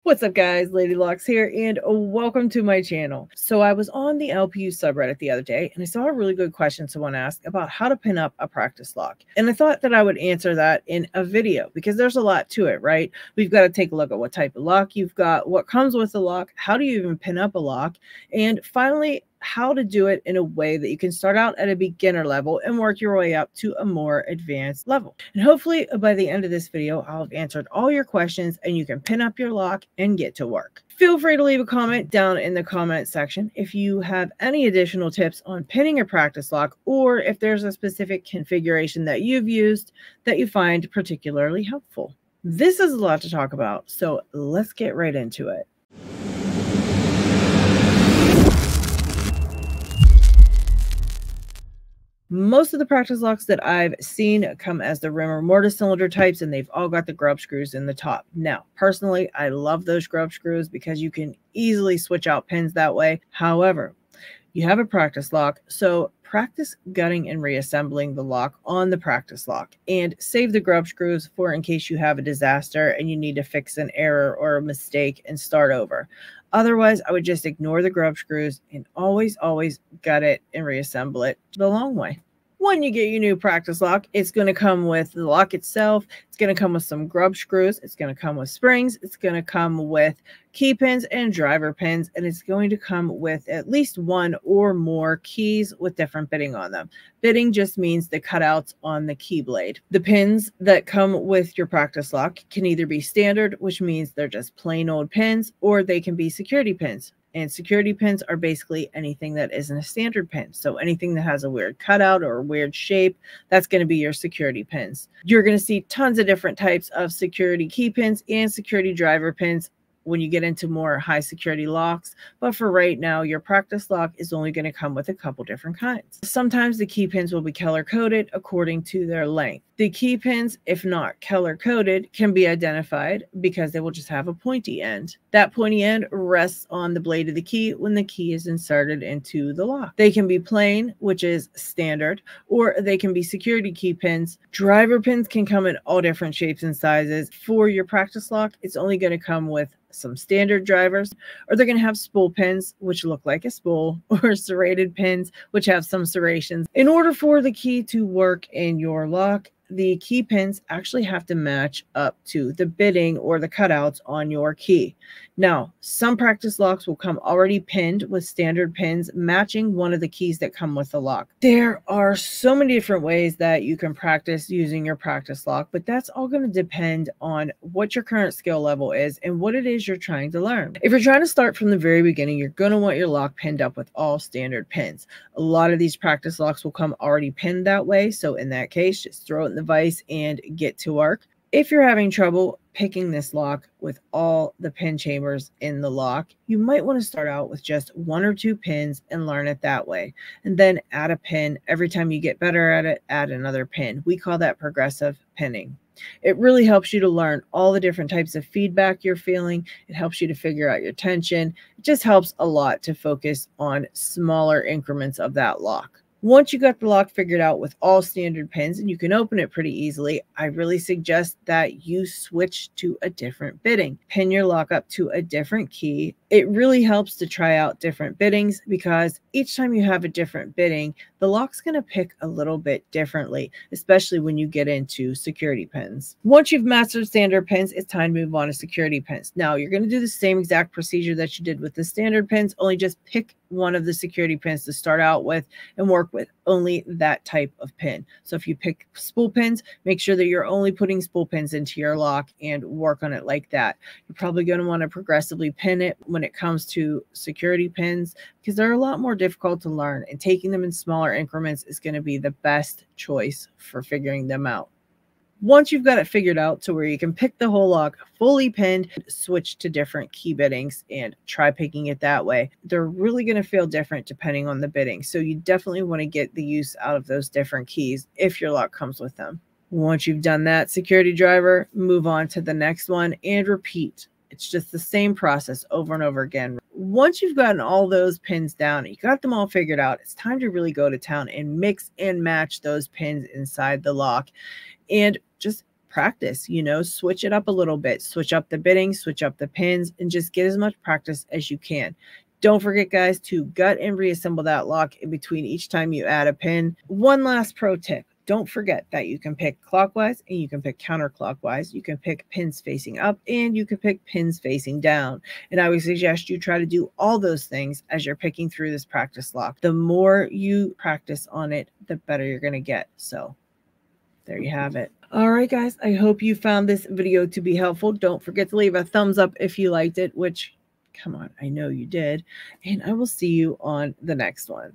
What's up guys, Lady Locks here, and welcome to my channel. So I was on the LPU subreddit the other day and I saw a really good question someone asked about how to pin up a practice lock. And I thought that I would answer that in a video because there's a lot to it, right? We've got to take a look at what type of lock you've got, what comes with the lock, how do you even pin up a lock, and finally how to do it in a way that you can start out at a beginner level and work your way up to a more advanced level. And hopefully by the end of this video, I'll have answered all your questions and you can pin up your lock and get to work. Feel free to leave a comment down in the comment section if you have any additional tips on pinning a practice lock, or if there's a specific configuration that you've used that you find particularly helpful. This is a lot to talk about, so let's get right into it. Most of the practice locks that I've seen come as the rim or mortise cylinder types, and they've all got the grub screws in the top. Now, personally, I love those grub screws because you can easily switch out pins that way. However, you have a practice lock, so practice gutting and reassembling the lock on the practice lock and save the grub screws for in case you have a disaster and you need to fix an error or a mistake and start over. Otherwise, I would just ignore the grub screws and always gut it and reassemble it the long way. When you get your new practice lock, it's going to come with the lock itself. It's going to come with some grub screws. It's going to come with springs. It's going to come with key pins and driver pins. And it's going to come with at least one or more keys with different bitting on them. Bitting just means the cutouts on the key blade. The pins that come with your practice lock can either be standard, which means they're just plain old pins, or they can be security pins. And security pins are basically anything that isn't a standard pin. So anything that has a weird cutout or a weird shape, that's going to be your security pins. You're going to see tons of different types of security key pins and security driver pins when you get into more high security locks. But for right now, your practice lock is only going to come with a couple different kinds. Sometimes the key pins will be color coded according to their length. The key pins, if not color coded, can be identified because they will just have a pointy end. That pointy end rests on the blade of the key when the key is inserted into the lock. They can be plain, which is standard, or they can be security key pins. Driver pins can come in all different shapes and sizes. For your practice lock, it's only going to come with some standard drivers, or they're going to have spool pins, which look like a spool, or serrated pins, which have some serrations. In order for the key to work in your lock, the key pins actually have to match up to the bitting or the cutouts on your key. Now, some practice locks will come already pinned with standard pins matching one of the keys that come with the lock. There are so many different ways that you can practice using your practice lock, but that's all going to depend on what your current skill level is and what it is you're trying to learn. If you're trying to start from the very beginning, you're going to want your lock pinned up with all standard pins. A lot of these practice locks will come already pinned that way, so in that case, just throw it in the vise and get to work. If you're having trouble picking this lock with all the pin chambers in the lock, you might want to start out with just one or two pins and learn it that way. And then add a pin. Every time you get better at it, add another pin. We call that progressive pinning. It really helps you to learn all the different types of feedback you're feeling. It helps you to figure out your tension. It just helps a lot to focus on smaller increments of that lock. Once you got the lock figured out with all standard pins and you can open it pretty easily, I really suggest that you switch to a different bitting. Pin your lock up to a different key. It really helps to try out different bittings because each time you have a different bitting, the lock's going to pick a little bit differently, especially when you get into security pins. Once you've mastered standard pins, it's time to move on to security pins. Now, you're going to do the same exact procedure that you did with the standard pins, only just pick one of the security pins to start out with and work with only that type of pin. So if you pick spool pins, make sure that you're only putting spool pins into your lock and work on it like that. You're probably going to want to progressively pin it when it comes to security pins because they're a lot more difficult to learn, and taking them in smaller increments is going to be the best choice for figuring them out. Once you've got it figured out to where you can pick the whole lock fully pinned, switch to different key bittings and try picking it that way. They're really going to feel different depending on the bitting. So you definitely want to get the use out of those different keys if your lock comes with them. Once you've done that security driver, move on to the next one and repeat. It's just the same process over and over again. Once you've gotten all those pins down, you got them all figured out, it's time to really go to town and mix and match those pins inside the lock and just practice, you know, switch it up a little bit, switch up the bitting, switch up the pins, and just get as much practice as you can. Don't forget, guys, to gut and reassemble that lock in between each time you add a pin. One last pro tip. Don't forget that you can pick clockwise and you can pick counterclockwise. You can pick pins facing up and you can pick pins facing down. And I would suggest you try to do all those things as you're picking through this practice lock. The more you practice on it, the better you're going to get. So there you have it. All right, guys, I hope you found this video to be helpful. Don't forget to leave a thumbs up if you liked it, which, come on, I know you did. And I will see you on the next one.